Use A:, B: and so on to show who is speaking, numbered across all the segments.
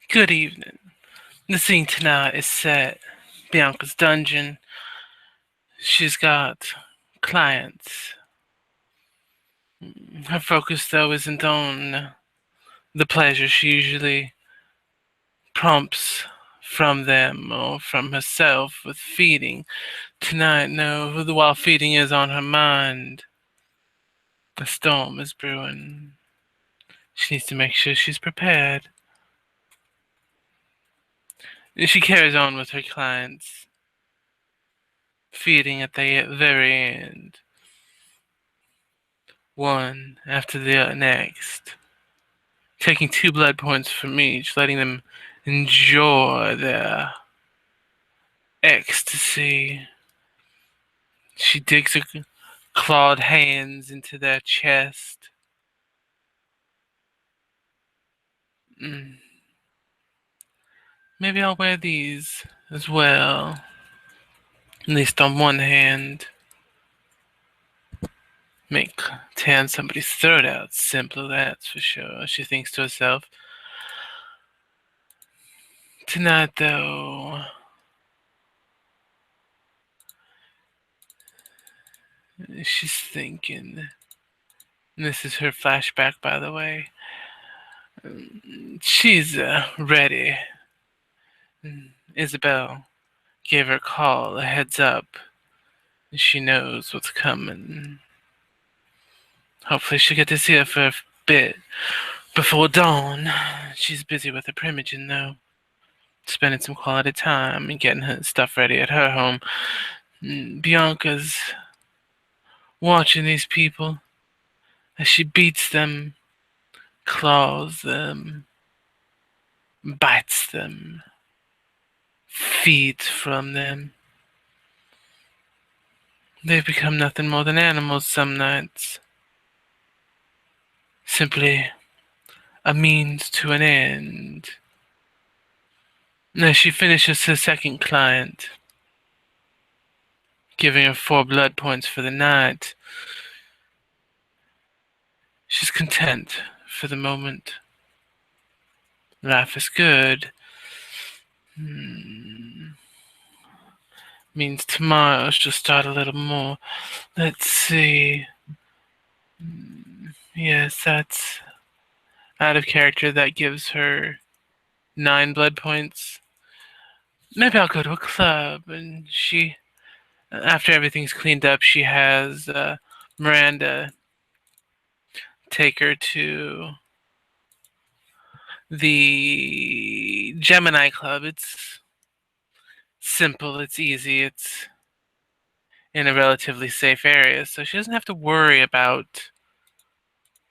A: Good evening. The scene tonight is set Bianca's dungeon. She's got clients. Her focus, though, isn't on the pleasure she usually prompts from them or from herself with feeding. Tonight, no, while feeding is on her mind, a storm is brewing. She needs to make sure she's prepared. She carries on with her clients, feeding at the very end, one after the next, taking 2 blood points from each, letting them enjoy their ecstasy. She digs her clawed hands into their chest. Mm. Maybe I'll wear these as well, at least on one hand. Make tearing somebody's throat out simpler, that's for sure, she thinks to herself. Tonight, though, she's thinking. And this is her flashback, by the way. She's ready. Isabel gave her a call, a heads up. She knows what's coming. Hopefully she'll get to see her for a bit before dawn. She's busy with her primaging, though. Spending some quality time and getting her stuff ready at her home. Bianca's watching these people as she beats them, claws them, bites them, feeds from them. They've become nothing more than animals some nights. Simply a means to an end. As she finishes her second client, giving her 4 blood points for the night, she's content for the moment. Life is good. Means tomorrow she'll start a little more. Let's see. Yes, that's out of character. That gives her 9 blood points. Maybe I'll go to a club. And she, after everything's cleaned up, she has Miranda take her to the Gemini Club. It's simple, it's easy, it's in a relatively safe area, so she doesn't have to worry about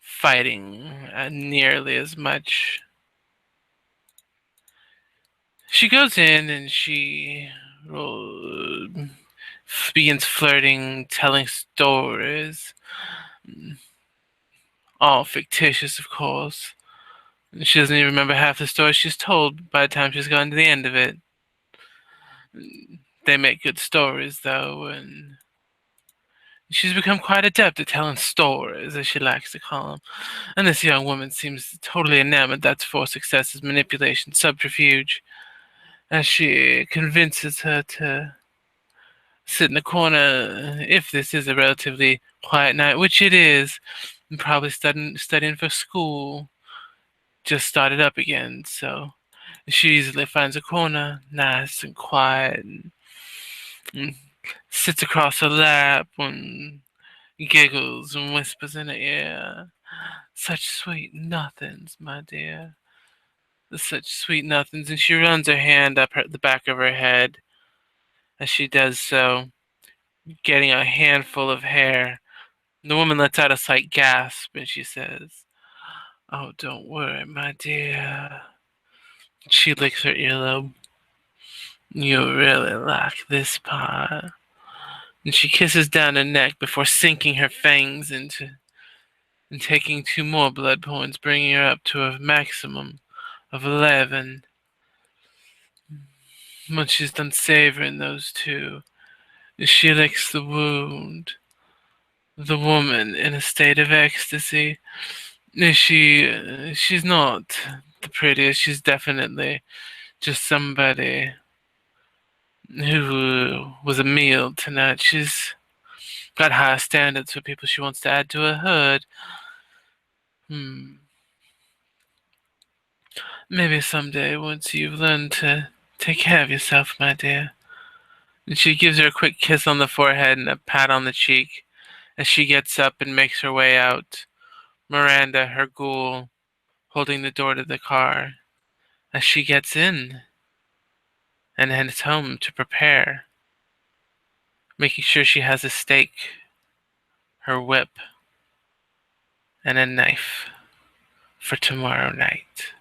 A: fighting nearly as much. She goes in and she begins flirting, telling stories, all fictitious, of course. She doesn't even remember half the stories she's told by the time she's gotten to the end of it. They make good stories, though, and she's become quite adept at telling stories, as she likes to call them. And this young woman seems totally enamored. That's 4 successes, manipulation, subterfuge, as she convinces her to sit in the corner if this is a relatively quiet night, which it is, and probably studying for school. Just started up again, so she easily finds a corner, nice and quiet, and sits across her lap and giggles and whispers in her ear. Such sweet nothings, my dear. Such sweet nothings. And she runs her hand up the back of her head as she does so, getting a handful of hair. The woman lets out a slight gasp and she says, "Oh, don't worry, my dear." She licks her earlobe. "You really like this part." And she kisses down her neck before sinking her fangs into and taking 2 more blood points, bringing her up to a maximum of 11. Once she's done savoring those 2, she licks the wound. The woman, in a state of ecstasy, she's not the prettiest. She's definitely just somebody who was a meal tonight. She's got high standards for people she wants to add to her hood. Hmm. Maybe someday, once you've learned to take care of yourself, my dear. And she gives her a quick kiss on the forehead and a pat on the cheek as she gets up and makes her way out. Miranda, her ghoul, holding the door to the car as she gets in and heads home to prepare, making sure she has a steak, her whip, and a knife for tomorrow night.